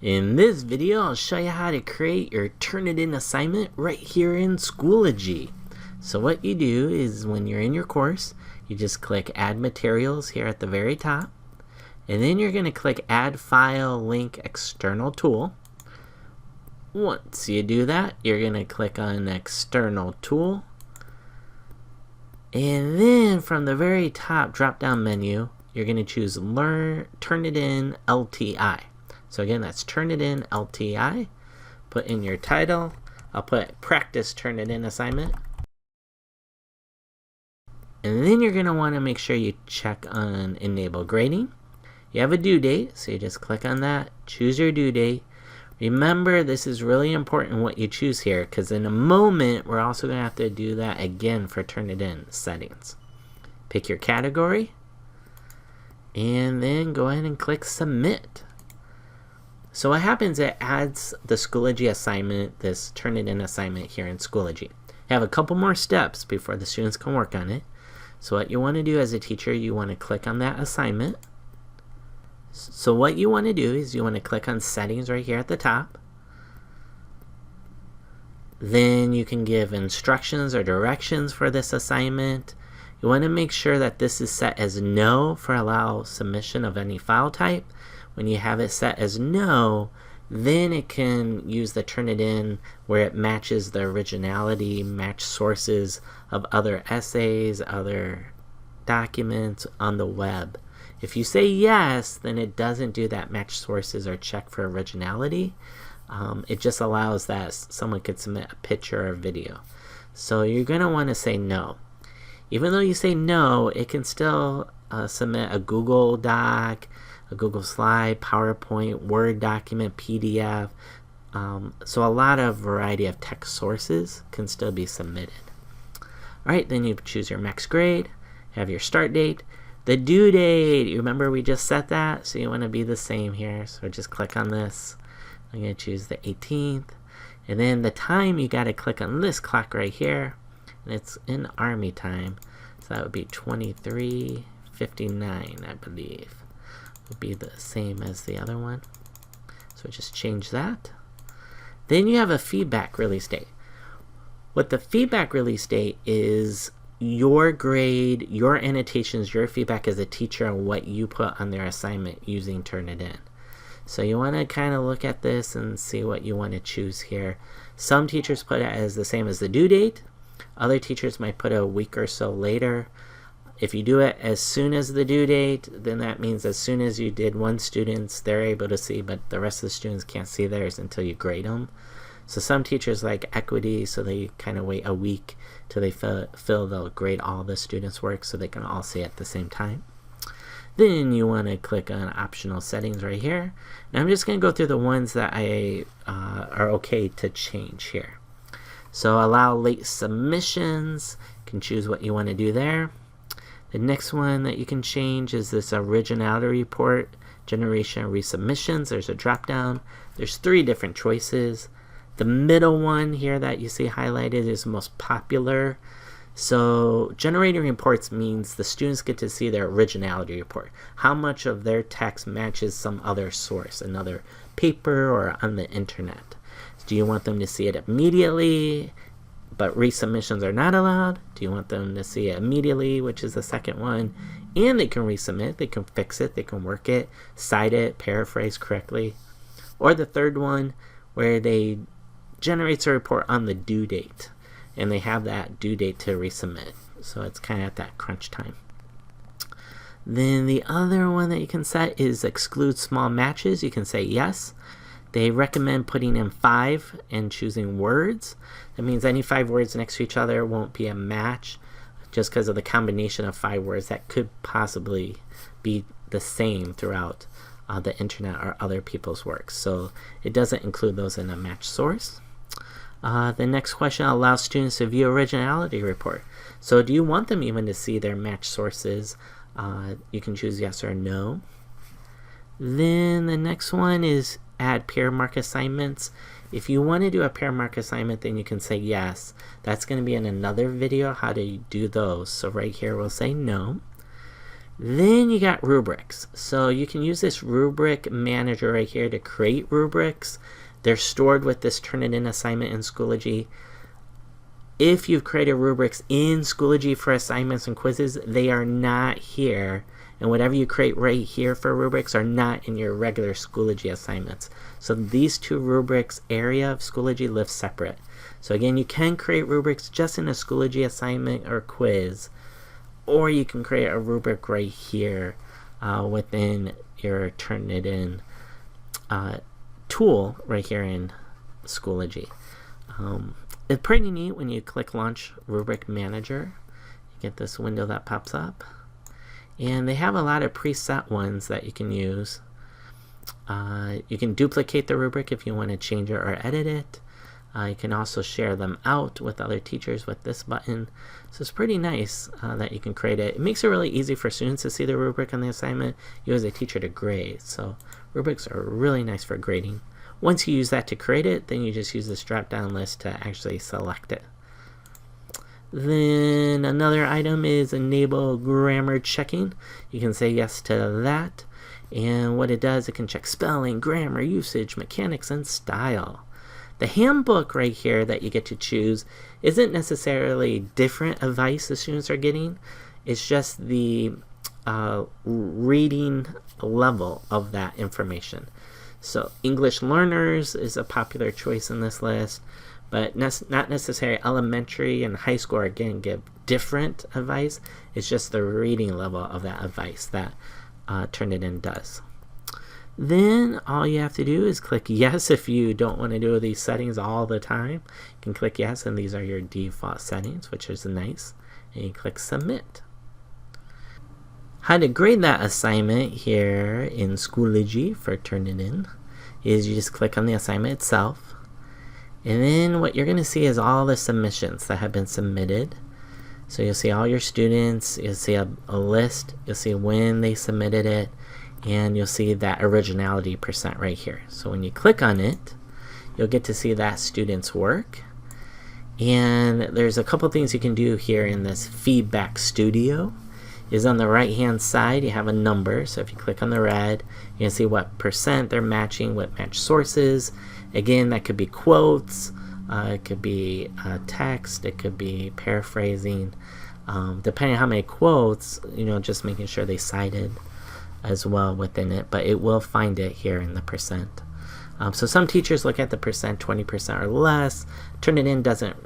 In this video, I'll show you how to create your Turnitin assignment right here in Schoology. So what you do is when you're in your course, you just click Add Materials here at the very top. And then you're going to click Add File Link External Tool. Once you do that, you're going to click on External Tool. And then from the very top drop-down menu, you're going to choose TurnItIn LTI. So again, that's TurnItIn LTI. Put in your title. I'll put Practice Turnitin Assignment. And then you're going to want to make sure you check on Enable Grading. You have a due date, so you just click on that. Choose your due date. Remember, this is really important what you choose here, because in a moment, we're also going to have to do that again for Turnitin settings. Pick your category, and then go ahead and click Submit. So what happens, it adds the Schoology assignment, this Turnitin assignment here in Schoology. You have a couple more steps before the students can work on it. So what you want to do as a teacher, you want to click on that assignment. So what you want to do is you want to click on Settings right here at the top. Then you can give instructions or directions for this assignment. You want to make sure that this is set as No for allow submission of any file type. When you have it set as No, then it can use the Turnitin where it matches the originality, match sources of other essays, other documents on the web. If you say yes, then it doesn't do that match sources or check for originality. It just allows that someone could submit a picture or video. So you're going to want to say no. Even though you say no, it can still submit a Google Doc, a Google Slide, PowerPoint, Word document, PDF. So a lot of variety of text sources can still be submitted. Alright, then you choose your max grade, have your start date. The due date, you remember we just set that, so you want to be the same here. So just click on this. I'm going to choose the 18th. And then the time, you got to click on this clock right here. And it's in Army time. So that would be 23:59, I believe. Would be the same as the other one. So just change that. Then you have a feedback release date. What the feedback release date is your grade, your annotations, your feedback as a teacher on what you put on their assignment using Turnitin. So you want to kind of look at this and see what you want to choose here. Some teachers put it as the same as the due date. Other teachers might put it a week or so later. If you do it as soon as the due date, then that means as soon as you did one student's, they're able to see, but the rest of the students can't see theirs until you grade them. So some teachers like equity, so they kind of wait a week till they fill they'll grade all the students' work so they can all see at the same time. Then you want to click on optional settings right here. And I'm just going to go through the ones that are okay to change here. So allow late submissions. You can choose what you want to do there. The next one that you can change is this originality report, generation resubmissions. There's a drop down. There's 3 different choices. The middle one here that you see highlighted is most popular. So generating reports means the students get to see their originality report. How much of their text matches some other source, another paper or on the internet. Do you want them to see it immediately, but resubmissions are not allowed? Do you want them to see it immediately, which is the second one, and they can resubmit, they can fix it, they can work it, cite it, paraphrase correctly? Or the third one, where they generates a report on the due date, and they have that due date to resubmit. So it's kind of at that crunch time. Then the other one that you can set is exclude small matches. You can say yes. They recommend putting in 5 and choosing words. That means any 5 words next to each other won't be a match just because of the combination of 5 words that could possibly be the same throughout the internet or other people's works. So it doesn't include those in a match source. The next question allows students to view originality report. So do you want them even to see their match sources? You can choose yes or no. Then the next one is add pair mark assignments. If you want to do a pair mark assignment, then you can say yes. That's going to be in another video how to do those. So right here we'll say no. Then you got rubrics. So you can use this rubric manager right here to create rubrics. They're stored with this Turnitin assignment in Schoology. If you've created rubrics in Schoology for assignments and quizzes, they are not here. And whatever you create right here for rubrics are not in your regular Schoology assignments. So these two rubrics area of Schoology live separate. So again, you can create rubrics just in a Schoology assignment or quiz, or you can create a rubric right here within your Turnitin tool right here in Schoology. It's pretty neat when you click Launch Rubric Manager. You get this window that pops up. And they have a lot of preset ones that you can use. You can duplicate the rubric if you want to change it or edit it. You can also share them out with other teachers with this button. So it's pretty nice that you can create it. It makes it really easy for students to see the rubric on the assignment, you as a teacher to grade. So rubrics are really nice for grading. Once you use that to create it, then you just use this drop-down list to actually select it. Then another item is enable grammar checking. You can say yes to that. And what it does, it can check spelling, grammar, usage, mechanics, and style. The handbook right here that you get to choose isn't necessarily different advice the students are getting. It's just the reading level of that information. So English learners is a popular choice in this list, but not necessarily elementary and high school again give different advice. It's just the reading level of that advice that Turnitin does. Then all you have to do is click yes if you don't want to do these settings all the time. You can click yes, and these are your default settings, which is nice. And you click submit. How to grade that assignment here in Schoology for Turnitin is you just click on the assignment itself. And then what you're going to see is all the submissions that have been submitted. So you'll see all your students, you'll see a list, you'll see when they submitted it, and you'll see that originality percent right here. So when you click on it, you'll get to see that student's work. And there's a couple things you can do here in this feedback studio. Is on the right hand side you have a number, so if you click on the red you can see what percent they're matching with match sources. Again, that could be quotes, it could be text, it could be paraphrasing, depending on how many quotes, just making sure they cited as well within it, but it will find it here in the percent. So some teachers look at the percent, 20% or less. Turnitin doesn't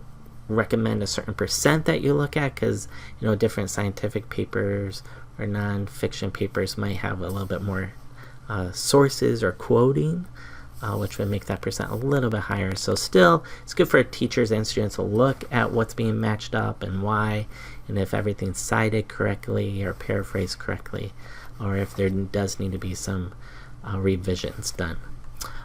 recommend a certain percent that you look at because different scientific papers or non-fiction papers might have a little bit more sources or quoting, which would make that percent a little bit higher. So still, it's good for teachers and students to look at what's being matched up and why, and if everything's cited correctly or paraphrased correctly, or if there does need to be some revisions done.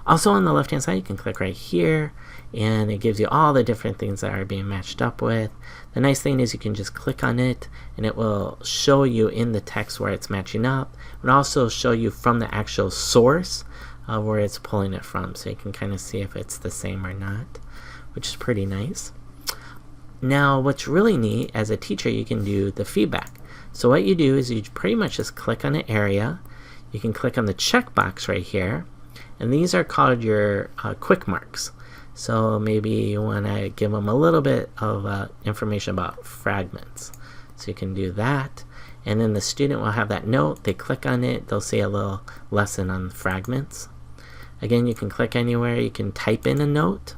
Also on the left hand side you can click right here and it gives you all the different things that are being matched up with. The nice thing is you can just click on it and it will show you in the text where it's matching up. It will also show you from the actual source where it's pulling it from, so you can kind of see if it's the same or not, which is pretty nice. Now what's really neat, as a teacher you can do the feedback. So what you do is you pretty much just click on an area. You can click on the checkbox right here, and these are called your quick marks. So maybe you want to give them a little bit of information about fragments. So you can do that. And then the student will have that note. They click on it. They'll see a little lesson on fragments. Again, you can click anywhere. You can type in a note.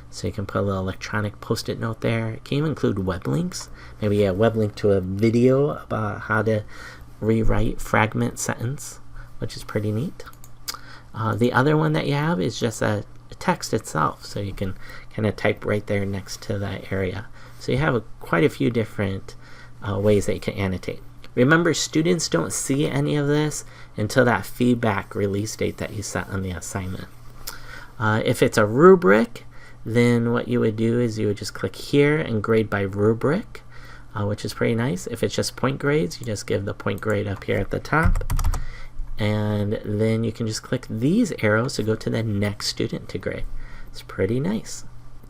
So you can put a little electronic post-it note there. You can even include web links. Maybe a web link to a video about how to rewrite fragment sentence, which is pretty neat. The other one that you have is just a text itself, so you can kind of type right there next to that area. So you have quite a few different ways that you can annotate. Remember, students don't see any of this until that feedback release date that you set on the assignment. If it's a rubric, then what you would do is you would just click here and grade by rubric, which is pretty nice. If it's just point grades, you just give the point grade up here at the top. And then you can just click these arrows to go to the next student to grade. It's pretty nice.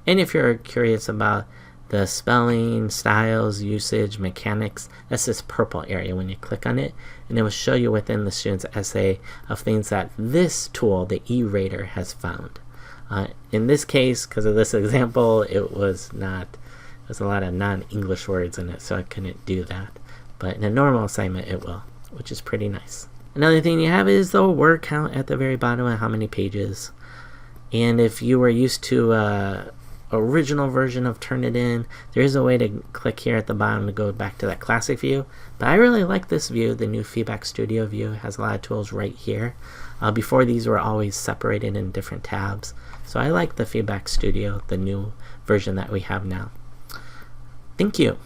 And if you're curious about The spelling, styles, usage, mechanics, that's this purple area when you click on it, and it will show you within the student's essay of things that this tool, the e-rater, has found. In this case, because of this example, it was there's a lot of non-English words in it, so I couldn't do that. But in a normal assignment, it will, which is pretty nice. Another thing you have is the word count at the very bottom of how many pages. And if you were used to original version of Turnitin, there is a way to click here at the bottom to go back to that classic view, but I really like this view. The new Feedback Studio view has a lot of tools right here. Before, these were always separated in different tabs, so I like the Feedback Studio, the new version that we have now. Thank you.